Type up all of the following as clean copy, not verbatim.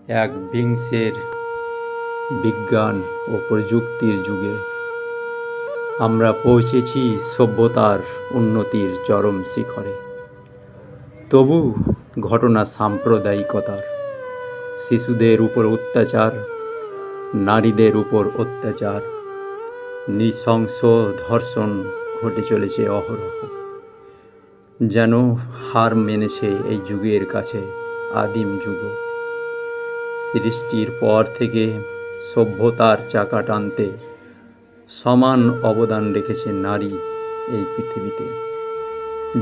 একবিংশের বিজ্ঞান ও প্রযুক্তির যুগে আমরা পৌঁছেছি সভ্যতার উন্নতির চরম শিখরে। তবু ঘটনা সাম্প্রদায়িকতার, শিশুদের উপর অত্যাচার, নারীদের উপর অত্যাচার, নৃশংস ধর্ষণ ঘটে চলেছে অহরহ। যেন হার মেনেছে এই যুগের কাছে আদিম যুগ। সৃষ্টির পর থেকে সভ্যতার চাকা টানতে সমান অবদান রেখেছে নারী এই পৃথিবীতে।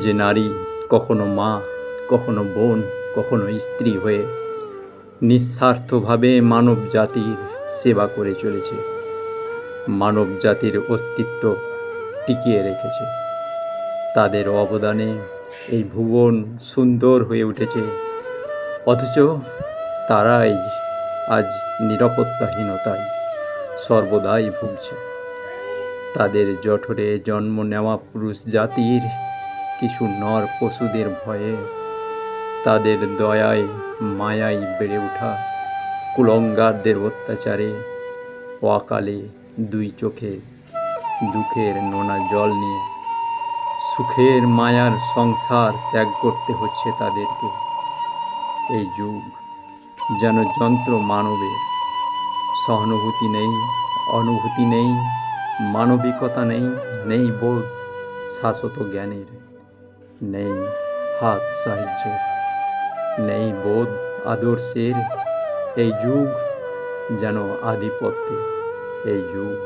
যে নারী কখনো মা, কখনো বোন, কখনো স্ত্রী হয়ে নিঃস্বার্থভাবে মানব জাতির সেবা করে চলেছে, মানব জাতির অস্তিত্ব টিকিয়ে রেখেছে। তাদের অবদানে এই ভুবন সুন্দর হয়ে উঠেছে, অথচ তারাই আজ নিরাপত্তাহীনতায় সর্বদাই ভুগছে। তাদের জঠরে জন্ম নেওয়া পুরুষ জাতির কিছু নর পশুদের ভয়ে, তাদের দয়ায় মায়ায় বেড়ে ওঠা কুলঙ্গারদের অত্যাচারে অকালে দুই চোখে দুঃখের নোনা জল নিয়ে সুখের মায়ার সংসার ত্যাগ করতে হচ্ছে তাদেরকে। এই যুগ যেন যন্ত্র মানবের, সহানুভূতি নেই, অনুভূতি নেই, মানবিকতা নেই, নেই বোধ শাশ্বত জ্ঞানের, নেই হাত সাহায্যের, নেই বোধ আদর্শের। এই যুগ যেন আধিপত্যের, এই যুগ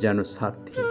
যেন স্বার্থের।